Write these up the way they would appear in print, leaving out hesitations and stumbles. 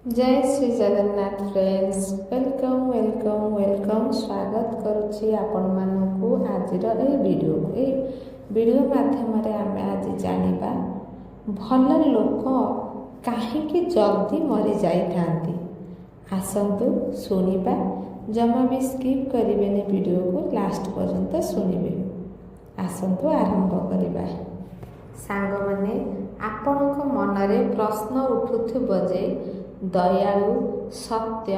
जय Shri Jagannath friends welcome welcome welcome स्वागत करुच्ची आपण मानकु आजिर ए वीडियो माध्यम आमे आज जानिबा भल लोक काहींकि जल्दी मरी जाई थांती। आसंतु सुनिबा, जमा भी स्किप करिबेनी, वीडियो को लास्ट पर्यंत सुनिबे। आसंतु आरंभ करिबा। सांग माने आपणक मनरे प्रश्न उठुथुब जे दयालु सत्य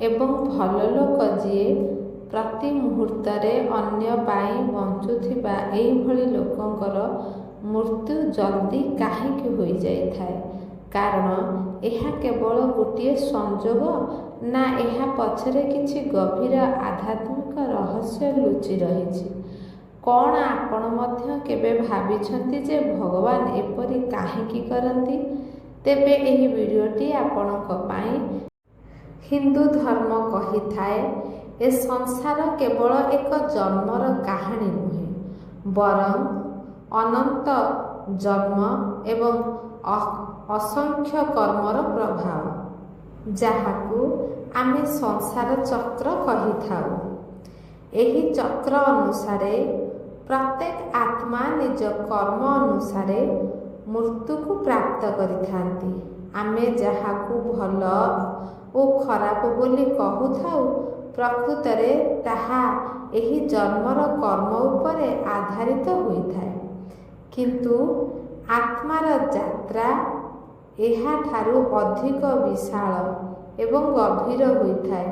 एवं भल लोक जी प्रति मुहूर्तरे अन्य पाई बंचुथिबा एइभଳି लोकंकर मृत्यु जल्दी काहींकि होई जाई थाए। कारण यह केवल गोटे संजोग ना यह पछरे किछि गभीर आध्यात्मिक रहस्य लुचि रहिछि। कौन आपण मध्य केबे भाबिछंती जे भगवान एपरि काहींकि करंती? तेबे एही वीडियोटी आपणक पाई। हिंदू धर्म कही थाए ए संसार केवल एक जन्मर कहानी नुहे, बरं अनंत जन्म एवं असंख्य कर्मर प्रभाव, जहाकू आमे संसार चक्र कही थाउ। एही चक्र अनुसारे प्रत्येक आत्मा निज कर्म अनुसारे मृत्यु को प्राप्त करिथांती। आमे जहाकू भल ओ खराब बोली कहूथाउ, प्रकृतरे ताहा एही जन्मर कर्म उपरे आधारित होइथाए। किंतु आत्मार यात्रा एहा ठारू अधिक विशाल एवं गभीर होइथाए।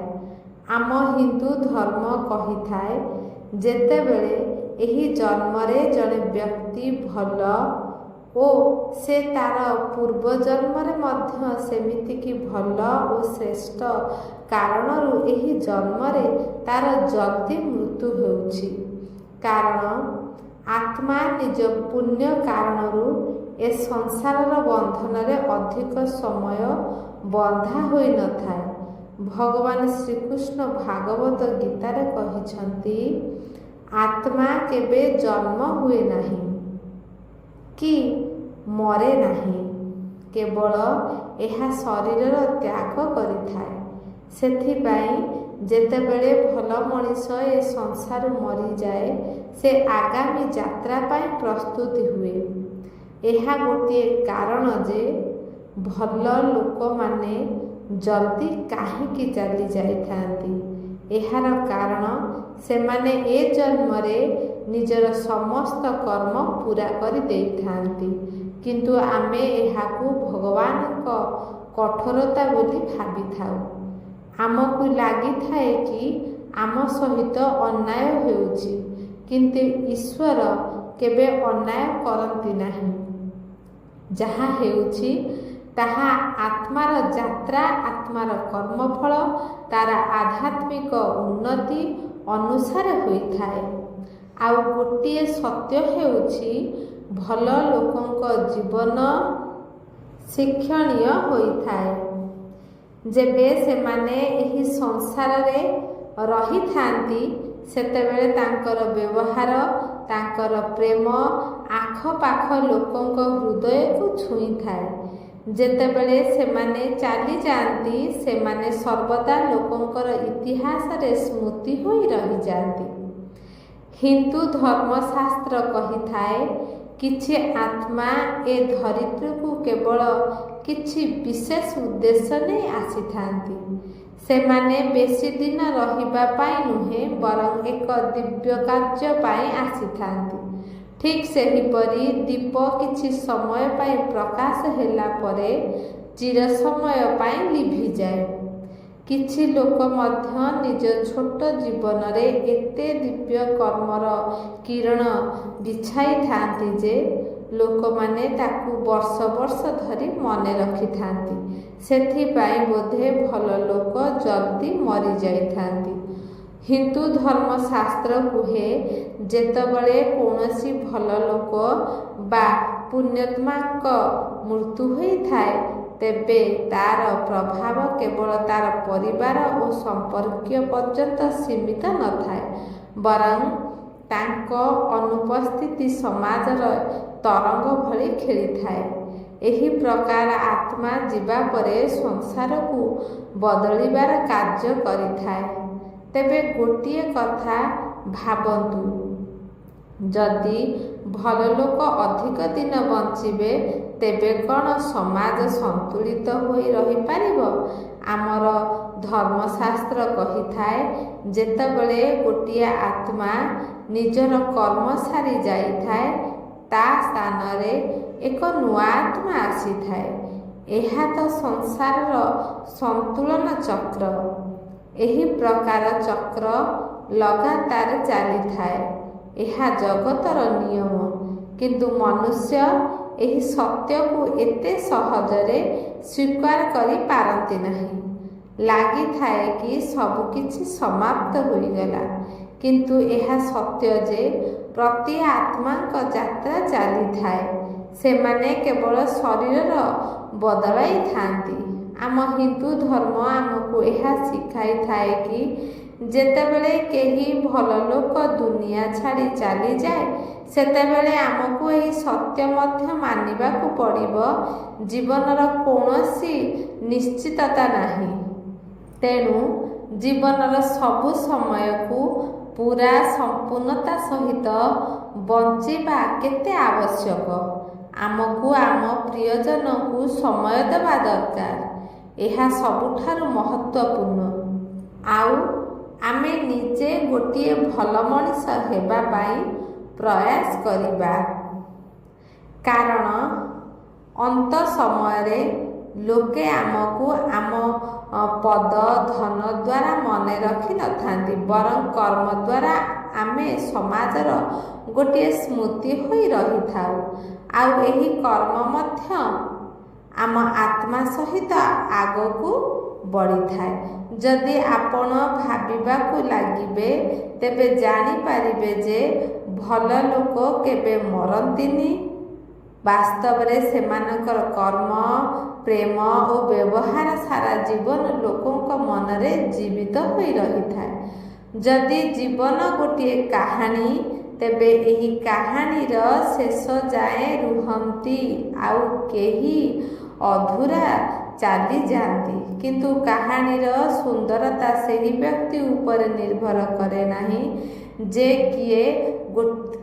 आम हिंदू धर्म कही थाए जेतेबेले एही जन्मरे जड़े व्यक्ति भल ओ से तार पूर्व जन्मरे मध्य सेमिति की भल ओ श्रेष्ठ कारणरू एही जन्मरे तार जल्दी मृत्यु होउछि। कारण आत्मा निज पुण्य कारणरू ए संसारर बंधनरे अधिक समय बंधा होई न थाए। भगवान श्रीकृष्ण भागवत गीतारे कहिछंती, आत्मा केबे जन्म हुए नाही कि मरे नाही, केवल एहा शरीरर त्याग करिथाए। सेथिपाई जेतेबेले भल मनीष ए संसार मरी जाए, से आगामी यात्रा पाई प्रस्तुति हुए। एहा गोटे कारण जे भल लोक माने जल्दी काहींकि चली जाइथांती। एहार कारण सेमाने ए जन्मरे निजर समस्त कर्म पूरा करि देइथांती, किंतु आमे एहाकू भगवान को कठोरता बोली भाबी थाउ। आमकू लागि थाए कि आम सहित अन्याय हेउछि, किंतु ईश्वर केबे अन्याय करंती नाही। जहा हेउछि ताहा आत्मार यात्रा, आत्मार कर्मफल तार आध्यात्मिक उन्नति अनुसार होइथाए। आउ गोटे सत्य हेउछि भल लोकंक जीवन शिक्षणीय होइथाए। जेबे सेमाने एही संसार रे रही थांती, सेतेबेले तांकर व्यवहार, तांकर प्रेम आख पाख लोकंक हृदय को छुई थाए। जेतेबेले सेमाने चाली जाती, सेमाने सर्वदा लोकंकर इतिहास रे स्मृति होई रही जाती। हिंदू धर्मशास्त्र कही थाए, किछि आत्मा ए धरित्री को केवल किछि विशेष उद्देश्य नहीं आसी थांती। सेमाने बेसी दिन रहिबा पाई नुहे, बरं एक दिव्य कार्य पाई आसी थांती। ठीक सेहीपरि दीप किछि समय पाई प्रकाश हेला परे चिर समय पाई लिभि जाए। किछि लोक मध्य निज छोट जीवन रे एते दिव्य कर्मर किरण बिछाई थांती जे लोक माने ताकू वर्ष वर्ष धरी मने रखि थांती। सेथिपाई बोधे भल लोक जल्दी मरी जाई थांती। हिंदू धर्मशास्त्र कुहे, जेतबेले कौनसी भल लोक बा पुण्यात्माक मृत्यु होई थाए, तेबे तार प्रभाव केवल तार परिवार और संपर्कीय पर्यंत सीमित न थाए, बरं तांको अनुपस्थिति समाजर तरंग भली खेली थाए। ଏହି ପ୍ରକାର ଆତ୍ମା ଯିବା ପରେ ସଂସାରକୁ ବଦଳିବାର କାର୍ଯ୍ୟ କରିଥାଏ। ତେବେ ଗୋଟିଏ କଥା ଭାବନ୍ତୁ, ଯଦି ଭଲ ଲୋକ ଅଧିକ ଦିନ ବଞ୍ଚିବେ ତେବେ କ'ଣ ସମାଜ ସନ୍ତୁଳିତ ହୋଇ ରହିପାରିବ? ଆମର ଧର୍ମଶାସ୍ତ୍ର କହିଥାଏ, ଯେତେବେଳେ ଗୋଟିଏ ଆତ୍ମା ନିଜର କର୍ମ ସାରି ଯାଇଥାଏ ତା ସ୍ଥାନରେ ଏକ ନୂଆ ଆତ୍ମା ଆସିଥାଏ। ଏହା ତ ସଂସାରର ସନ୍ତୁଳନ ଚକ୍ର। ଏହି ପ୍ରକାର ଚକ୍ର ଲଗାତାର ଚାଲିଥାଏ। ଏହା ଜଗତର ନିୟମ। କିନ୍ତୁ ମନୁଷ୍ୟ ଏହି ସତ୍ୟକୁ ଏତେ ସହଜରେ ସ୍ୱୀକାର କରିପାରନ୍ତି ନାହିଁ। ଲାଗିଥାଏ କି ସବୁକିଛି ସମାପ୍ତ ହୋଇଗଲା। କିନ୍ତୁ ଏହା ସତ୍ୟ ଯେ ପ୍ରତି ଆତ୍ମାଙ୍କ ଯାତ୍ରା ଚାଲିଥାଏ। ସେମାନେ କେବଳ ଶରୀର ବଦଳାଇଥାନ୍ତି। ଆମ ହିନ୍ଦୁ ଧର୍ମ ଆମକୁ ଏହା ଶିଖାଇଥାଏ କି ଯେତେବେଳେ କେହି ଭଲ ଲୋକ ଦୁନିଆ ଛାଡ଼ି ଚାଲିଯାଏ ସେତେବେଳେ ଆମକୁ ଏହି ସତ୍ୟ ମଧ୍ୟ ମାନିବାକୁ ପଡ଼ିବ, ଜୀବନର କୌଣସି ନିଶ୍ଚିତତା ନାହିଁ। ତେଣୁ ଜୀବନର ସବୁ ସମୟକୁ ପୁରା ସମ୍ପୂର୍ଣ୍ଣତା ସହିତ ବଞ୍ଚିବା କେତେ ଆବଶ୍ୟକ। ଆମକୁ ଆମ ପ୍ରିୟଜନଙ୍କୁ ସମୟ ଦେବା ଦରକାର। ଏହା ସବୁଠାରୁ ମହତ୍ତ୍ୱପୂର୍ଣ୍ଣ। ଆଉ ଆମେ ନିଜେ ଗୋଟିଏ ଭଲ ମଣିଷ ହେବା ପାଇଁ ପ୍ରୟାସ କରିବା। କାରଣ ଅନ୍ତ ସମୟରେ ଲୋକେ ଆମକୁ ଆମ ପଦ ଧନ ଦ୍ୱାରା ମନେ ରଖିନଥାନ୍ତି, ବରଂ କର୍ମ ଦ୍ୱାରା ଆମେ ସମାଜର ଗୋଟିଏ ସ୍ମୃତି ହୋଇ ରହିଥାଉ। ଆଉ ଏହି କର୍ମ ମଧ୍ୟ ଆମ ଆତ୍ମା ସହିତ ଆଗକୁ ବଢ଼ିଥାଏ। ଯଦି ଆପଣ ଭାବିବାକୁ ଲାଗିବେ ତେବେ ଜାଣିପାରିବେ ଯେ ଭଲ ଲୋକ କେବେ ମରନ୍ତିନି। ବାସ୍ତବରେ ସେମାନଙ୍କର କର୍ମ, ପ୍ରେମ ଓ ବ୍ୟବହାର ସାରା ଜୀବନ ଲୋକଙ୍କ ମନରେ ଜୀବିତ ହୋଇ ରହିଥାଏ। ଯଦି ଜୀବନ ଗୋଟିଏ କାହାଣୀ, ତେବେ ଏହି କାହାଣୀର ଶେଷ ଯାଏଁ ରୁହନ୍ତି ଆଉ କେହି ଅଧୁରା ଚାଲିଯାଆନ୍ତି। କିନ୍ତୁ କାହାଣୀର ସୁନ୍ଦରତା ସେହି ବ୍ୟକ୍ତି ଉପରେ ନିର୍ଭର କରେ ନାହିଁ ଯେ କିଏ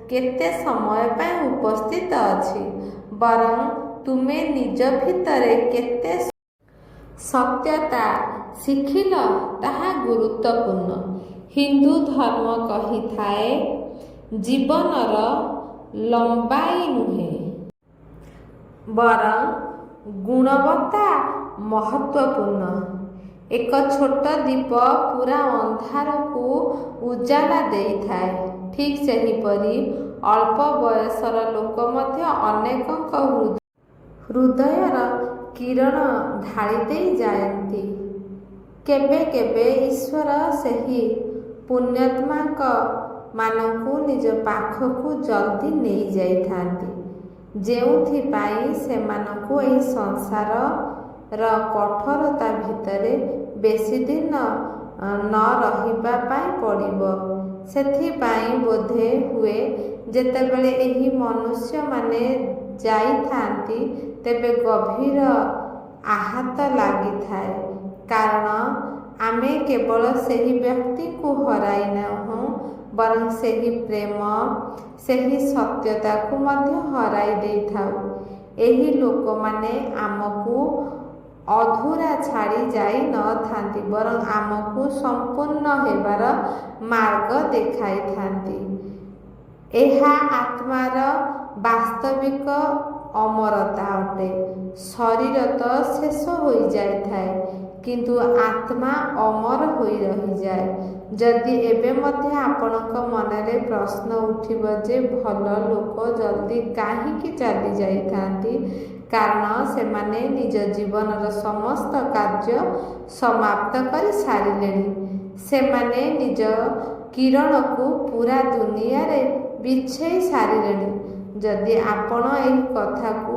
କେତେ ସମୟ ପାଇଁ ଉପସ୍ଥିତ ଅଛି, ବରଂ ତୁମେ ନିଜ ଭିତରେ କେତେ ସତ୍ୟତା ଶିଖିଲ ତାହା ଗୁରୁତ୍ୱପୂର୍ଣ୍ଣ। ହିନ୍ଦୁ ଧର୍ମ କହିଥାଏ, ଜୀବନର ଲମ୍ବାଇ ନୁହେଁ ବରଂ ଗୁଣବତ୍ତା ମହତ୍ତ୍ୱପୂର୍ଣ୍ଣ। ଏକ ଛୋଟ ଦୀପ ପୁରା ଅନ୍ଧାରକୁ ଉଜାଲା ଦେଇଥାଏ। ଠିକ୍ ସେହିପରି ଅଳ୍ପ ବୟସର ଲୋକ ମଧ୍ୟ ଅନେକଙ୍କ ହୃଦୟର କିରଣ ଢାଳି ଦେଇ ଯାଆନ୍ତି। କେବେ କେବେ ଈଶ୍ୱର ସେହି ପୁଣ୍ୟାତ୍ମାଙ୍କ ମାନଙ୍କୁ ନିଜ ପାଖକୁ ଜଲ୍ଦି ନେଇଯାଇଥାନ୍ତି, ଯେଉଁଥିପାଇଁ ସେମାନଙ୍କୁ ଏହି ସଂସାରର କଠୋରତା ଭିତରେ ବେଶୀ ଦିନ ନ ରହିବା ପାଇଁ ପଡ଼ିବ। ସେଥିପାଇଁ ବୋଧେ ହୁଏ ଯେତେବେଳେ ଏହି ମନୁଷ୍ୟମାନେ ଯାଇଥାନ୍ତି ତେବେ ଗଭୀର ଆଘାତ ଲାଗିଥାଏ। କାରଣ ଆମେ କେବଳ ସେହି ବ୍ୟକ୍ତିଙ୍କୁ ହରାଇ ନାହୁଁ, ବରଂ ସେହି ପ୍ରେମ, ସେହି ସତ୍ୟତାକୁ ମଧ୍ୟ ହରାଇ ଦେଇଥାଉ। ଏହି ଲୋକମାନେ ଆମକୁ ଅଧୁରା ଛାଡ଼ି ଯାଇ ନଥାନ୍ତି, ବରଂ ଆମକୁ ସମ୍ପୂର୍ଣ୍ଣ ହେବାର ମାର୍ଗ ଦେଖାଇଥାନ୍ତି। ଏହା ଆତ୍ମାର ବାସ୍ତବିକ ଅମରତା ଅଟେ। ଶରୀର ତ ଶେଷ ହୋଇଯାଇଥାଏ, କିନ୍ତୁ ଆତ୍ମା ଅମର ହୋଇ ରହିଯାଏ। ଯଦି ଏବେ ମଧ୍ୟ ଆପଣଙ୍କ ମନରେ ପ୍ରଶ୍ନ ଉଠିବ ଯେ ଭଲ ଲୋକ ଜଲ୍ଦି କାହିଁକି ଚାଲିଯାଇଥାନ୍ତି, କାରଣ ସେମାନେ ନିଜ ଜୀବନର ସମସ୍ତ କାର୍ଯ୍ୟ ସମାପ୍ତ କରି ସାରିଲେଣି। ସେମାନେ ନିଜ କିରଣକୁ ପୁରା ଦୁନିଆରେ ବିଛେଇ ସାରିଲେଣି। ଯଦି ଆପଣ ଏହି କଥାକୁ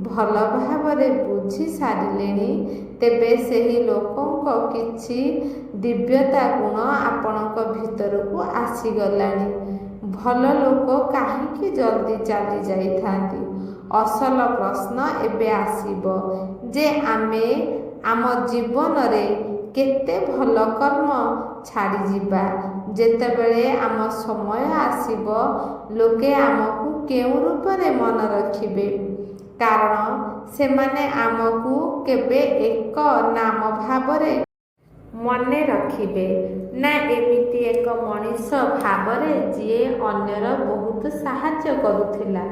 ଭଲ ଭାବରେ ବୁଝି ସାରିଲେଣି, ତେବେ ସେହି ଲୋକଙ୍କ କିଛି ଦିବ୍ୟତା ଗୁଣ ଆପଣଙ୍କ ଭିତରକୁ ଆସିଗଲାଣି। ଭଲ ଲୋକ କାହିଁକି ଜଲ୍ଦି ଚାଲି ଯାଇଥାନ୍ତି? ଅସଲ ପ୍ରଶ୍ନ ଏବେ ଆସିବ ଯେ ଆମେ ଆମ ଜୀବନରେ କେତେ ଭଲ କର୍ମ ଛାଡ଼ିଯିବା। ଯେତେବେଳେ ଆମ ସମୟ ଆସିବ ଲୋକେ ଆମକୁ କେଉଁ ରୂପରେ ମନେ ରଖିବେ? କାରଣ ସେମାନେ ଆମକୁ କେବେ ଏକ ନାମ ଭାବରେ ମନେ ରଖିବେ ନା ଏମିତି ଏକ ମଣିଷ ଭାବରେ ଯିଏ ଅନ୍ୟର ବହୁତ ସାହାଯ୍ୟ କରୁଥିଲା।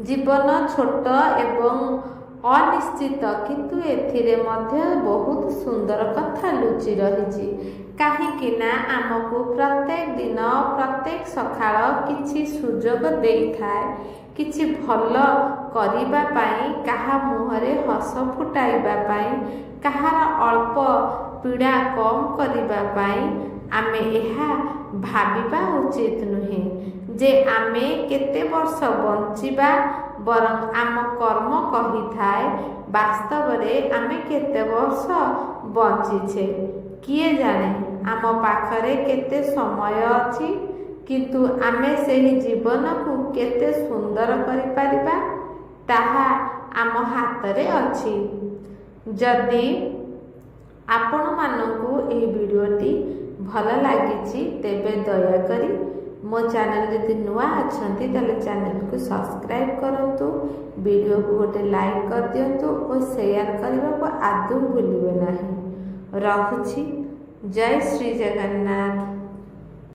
ଜୀବନ ଛୋଟ ଏବଂ ଅନିଶ୍ଚିତ, କିନ୍ତୁ ଏଥିରେ ମଧ୍ୟ ବହୁତ ସୁନ୍ଦର କଥା ଲୁଚି ରହିଛି। କାହିଁକି ନା ଆମକୁ ପ୍ରତ୍ୟେକ ଦିନ ପ୍ରତ୍ୟେକ ସକାଳ କିଛି ସୁଯୋଗ ଦେଇଥାଏ କିଛି ଭଲ କରିବା ପାଇଁ, କାହା ମୁହଁରେ ହସ ଫୁଟାଇବା ପାଇଁ, କାହାର ଅଳ୍ପ ପୀଡ଼ା କମ୍ କରିବା ପାଇଁ। ଆମେ ଏହା ଭାବିବା ଉଚିତ ନୁହେଁ ଯେ ଆମେ କେତେ ବର୍ଷ ବଞ୍ଚିବା, ବରଂ ଆମ କର୍ମ କହିଥାଏ ବାସ୍ତବରେ ଆମେ କେତେ ବର୍ଷ ବଞ୍ଚିଛେ। କିଏ ଜାଣେ ଆମ ପାଖରେ କେତେ ସମୟ ଅଛି, କିନ୍ତୁ ଆମେ ସେହି ଜୀବନକୁ କେତେ ସୁନ୍ଦର କରିପାରିବା ତାହା ଆମ ହାତରେ ଅଛି। ଯଦି ଆପଣମାନଙ୍କୁ ଏହି ଭିଡ଼ିଓଟି ଭଲ ଲାଗିଛି ତେବେ ଦୟାକରି ମୋ ଚ୍ୟାନେଲ ଯଦି ନୂଆ ଅଛନ୍ତି ତାହେଲେ ଚ୍ୟାନେଲକୁ ସବସ୍କ୍ରାଇବ୍ କରନ୍ତୁ, ଭିଡ଼ିଓକୁ ଗୋଟେ ଲାଇକ୍ କରିଦିଅନ୍ତୁ ଓ ସେୟାର କରିବାକୁ ଆଦୌ ଭୁଲିବେ ନାହିଁ। ରହୁଛି। ଜୟ ଶ୍ରୀ ଜଗନ୍ନାଥ।